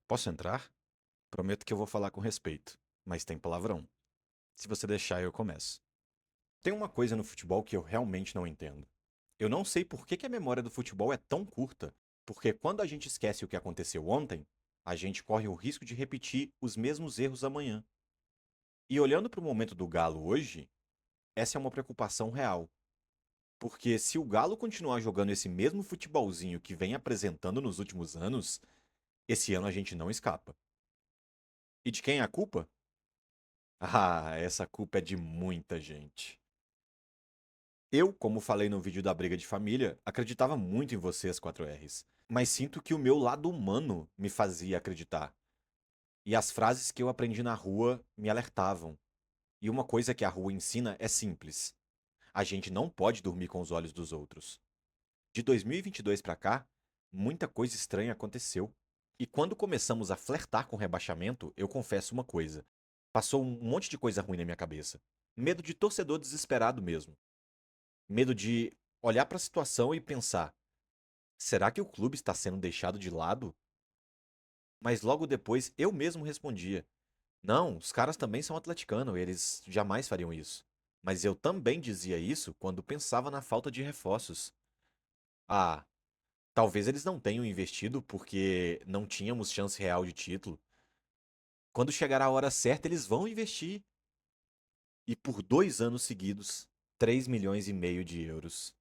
Posso entrar? Prometo que eu vou falar com respeito, mas tem palavrão. Se você deixar, eu começo. Tem uma coisa no futebol que eu realmente não entendo. Eu não sei por que a memória do futebol é tão curta, porque quando a gente esquece o que aconteceu ontem, a gente corre o risco de repetir os mesmos erros amanhã. E olhando para o momento do Galo hoje, essa é uma preocupação real. Porque se o Galo continuar jogando esse mesmo futebolzinho que vem apresentando nos últimos anos, esse ano a gente não escapa. E de quem é a culpa? Ah, essa culpa é de muita gente. Eu, como falei no vídeo da briga de família, acreditava muito em vocês 4Rs. Mas sinto que o meu lado humano me fazia acreditar. E as frases que eu aprendi na rua me alertavam. E uma coisa que a rua ensina é simples. A gente não pode dormir com os olhos dos outros. De 2022 pra cá, muita coisa estranha aconteceu. E quando começamos a flertar com o rebaixamento, eu confesso uma coisa. Passou um monte de coisa ruim na minha cabeça. Medo de torcedor desesperado mesmo. Medo de olhar para a situação e pensar: será que o clube está sendo deixado de lado? Mas logo depois eu mesmo respondia: não, os caras também são atleticanos, eles jamais fariam isso. Mas eu também dizia isso quando pensava na falta de reforços. Ah, talvez eles não tenham investido porque não tínhamos chance real de título. Quando chegar a hora certa, eles vão investir. E por 2 anos seguidos, 3,5 milhões de euros.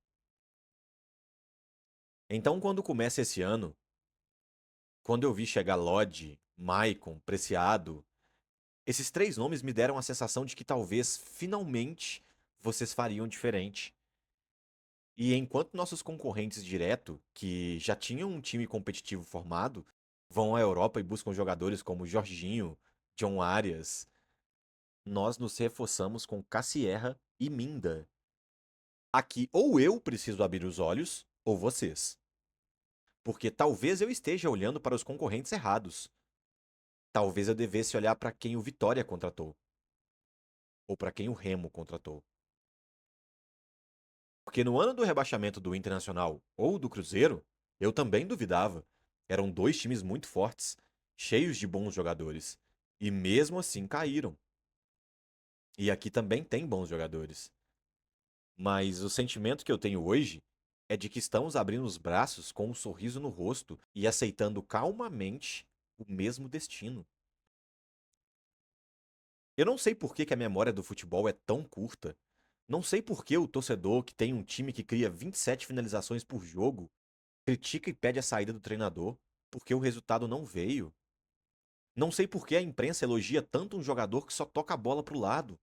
Então, quando começa esse ano, quando eu vi chegar Lodge, Maicon, Preciado, esses três nomes me deram a sensação de que talvez, finalmente, vocês fariam diferente. E enquanto nossos concorrentes direto, que já tinham um time competitivo formado, vão à Europa e buscam jogadores como Jorginho, John Arias, nós nos reforçamos com Cassierra e Minda. Aqui ou eu preciso abrir os olhos, ou vocês. Porque talvez eu esteja olhando para os concorrentes errados. Talvez eu devesse olhar para quem o Vitória contratou. Ou para quem o Remo contratou. Porque no ano do rebaixamento do Internacional ou do Cruzeiro, eu também duvidava. Eram dois times muito fortes, cheios de bons jogadores. E mesmo assim caíram. E aqui também tem bons jogadores. Mas o sentimento que eu tenho hoje é de que estamos abrindo os braços com um sorriso no rosto e aceitando calmamente o mesmo destino. Eu não sei por que a memória do futebol é tão curta. Não sei por que o torcedor que tem um time que cria 27 finalizações por jogo critica e pede a saída do treinador porque o resultado não veio. Não sei por que a imprensa elogia tanto um jogador que só toca a bola pro lado,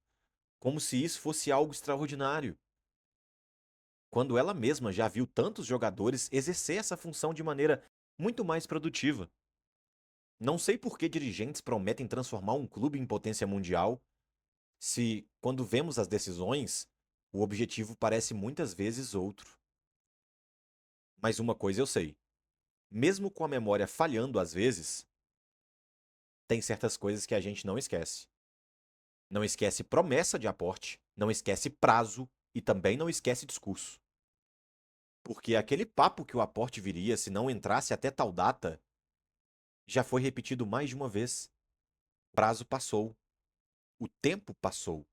como se isso fosse algo extraordinário, quando ela mesma já viu tantos jogadores exercer essa função de maneira muito mais produtiva. Não sei por que dirigentes prometem transformar um clube em potência mundial, se, quando vemos as decisões, o objetivo parece muitas vezes outro. Mas uma coisa eu sei: mesmo com a memória falhando às vezes, tem certas coisas que a gente não esquece. Não esquece promessa de aporte, não esquece prazo e também não esquece discurso. Porque aquele papo que o aporte viria se não entrasse até tal data já foi repetido mais de uma vez. Prazo passou, o tempo passou.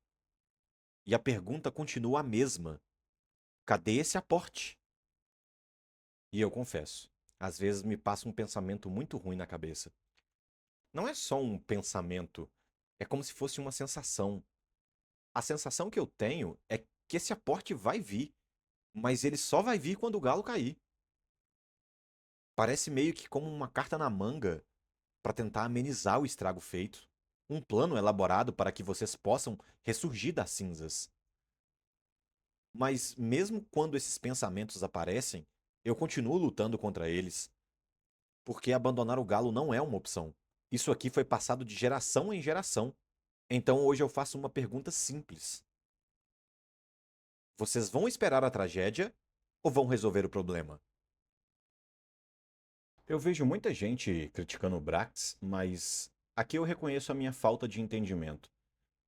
E a pergunta continua a mesma: cadê esse aporte? E eu confesso, às vezes me passa um pensamento muito ruim na cabeça. Não é só um pensamento, é como se fosse uma sensação. A sensação que eu tenho é que esse aporte vai vir, mas ele só vai vir quando o galo cair. Parece meio que como uma carta na manga para tentar amenizar o estrago feito. Um plano elaborado para que vocês possam ressurgir das cinzas. Mas mesmo quando esses pensamentos aparecem, eu continuo lutando contra eles, porque abandonar o galo não é uma opção. Isso aqui foi passado de geração em geração. Então hoje eu faço uma pergunta simples: vocês vão esperar a tragédia ou vão resolver o problema? Eu vejo muita gente criticando o Brax, mas aqui eu reconheço a minha falta de entendimento.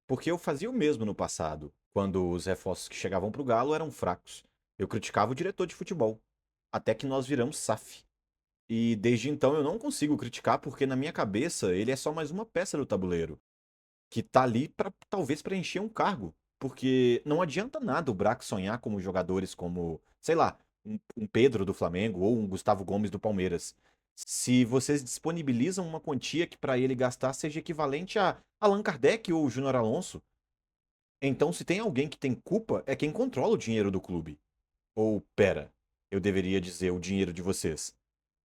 Porque eu fazia o mesmo no passado, quando os reforços que chegavam pro Galo eram fracos. Eu criticava o diretor de futebol. Até que nós viramos SAF. E desde então eu não consigo criticar porque na minha cabeça ele é só mais uma peça do tabuleiro, que tá ali pra talvez preencher um cargo. Porque não adianta nada o Brax sonhar como jogadores como, sei lá, um Pedro do Flamengo ou um Gustavo Gomes do Palmeiras. Se vocês disponibilizam uma quantia que pra ele gastar seja equivalente a Allan Kardec ou Júnior Alonso, então se tem alguém que tem culpa é quem controla o dinheiro do clube. Ou, pera, eu deveria dizer o dinheiro de vocês.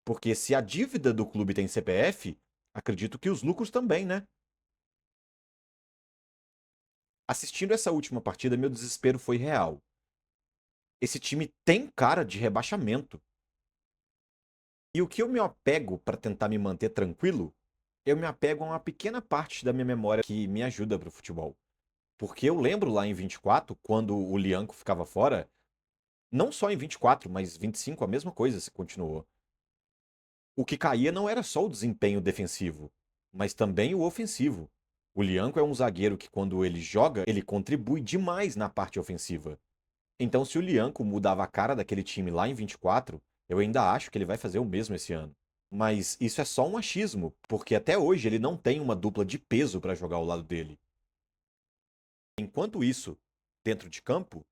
Porque se a dívida do clube tem CPF, acredito que os lucros também, né? Assistindo essa última partida, meu desespero foi real. Esse time tem cara de rebaixamento. E o que eu me apego para tentar me manter tranquilo, eu me apego a uma pequena parte da minha memória que me ajuda pro futebol. Porque eu lembro lá em 24, quando o Lianco ficava fora, não só em 24, mas 25 a mesma coisa se continuou. O que caía não era só o desempenho defensivo, mas também o ofensivo. O Lianco é um zagueiro que, quando ele joga, ele contribui demais na parte ofensiva. Então, se o Lianco mudava a cara daquele time lá em 24, eu ainda acho que ele vai fazer o mesmo esse ano. Mas isso é só um achismo, porque até hoje ele não tem uma dupla de peso para jogar ao lado dele. Enquanto isso, dentro de campo,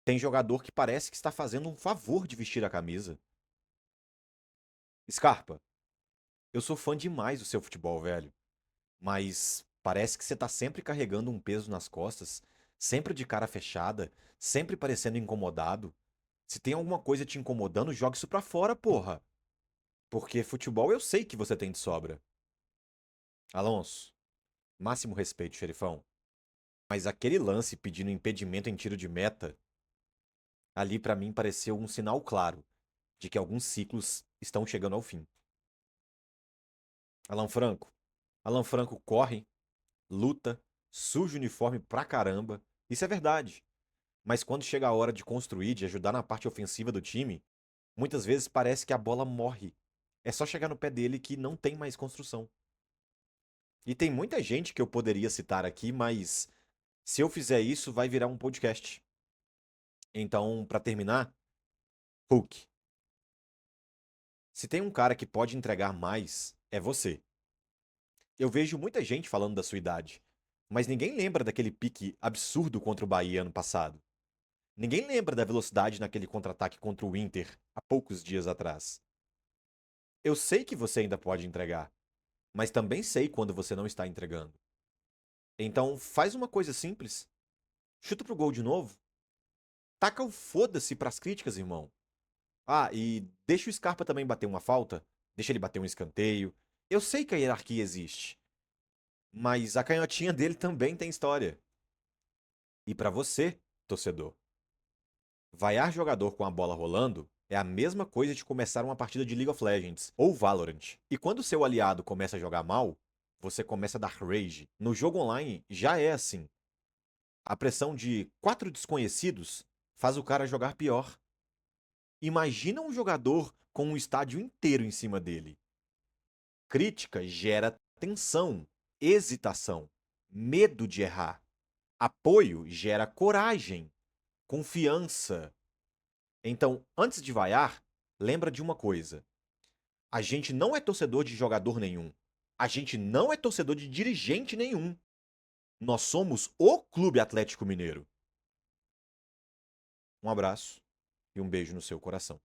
tem jogador que parece que está fazendo um favor de vestir a camisa. Scarpa, eu sou fã demais do seu futebol, velho. Mas parece que você tá sempre carregando um peso nas costas, sempre de cara fechada, sempre parecendo incomodado. Se tem alguma coisa te incomodando, joga isso pra fora, porra. Porque futebol eu sei que você tem de sobra. Alonso, máximo respeito, xerifão. Mas aquele lance pedindo impedimento em tiro de meta, ali pra mim pareceu um sinal claro de que alguns ciclos estão chegando ao fim. Alan Franco. Alan Franco corre, luta, suja o uniforme pra caramba. Isso é verdade. Mas quando chega a hora de construir, de ajudar na parte ofensiva do time, muitas vezes parece que a bola morre. É só chegar no pé dele que não tem mais construção. E tem muita gente que eu poderia citar aqui, mas se eu fizer isso, vai virar um podcast. Então, pra terminar, Hulk. Se tem um cara que pode entregar mais, é você. Eu vejo muita gente falando da sua idade, mas ninguém lembra daquele pique absurdo contra o Bahia ano passado. Ninguém lembra da velocidade naquele contra-ataque contra o Inter há poucos dias atrás. Eu sei que você ainda pode entregar, mas também sei quando você não está entregando. Então, faz uma coisa simples. Chuta pro gol de novo. Taca o foda-se pras críticas, irmão. Ah, e deixa o Scarpa também bater uma falta. Deixa ele bater um escanteio. Eu sei que a hierarquia existe, mas a canhotinha dele também tem história. E pra você, torcedor, vaiar jogador com a bola rolando é a mesma coisa de começar uma partida de League of Legends ou Valorant. E quando seu aliado começa a jogar mal, você começa a dar rage. No jogo online já é assim. A pressão de 4 desconhecidos faz o cara jogar pior. Imagina um jogador com um estádio inteiro em cima dele. Crítica gera tensão, hesitação, medo de errar. Apoio gera coragem, confiança. Então, antes de vaiar, lembra de uma coisa: a gente não é torcedor de jogador nenhum. A gente não é torcedor de dirigente nenhum. Nós somos o Clube Atlético Mineiro. Um abraço e um beijo no seu coração.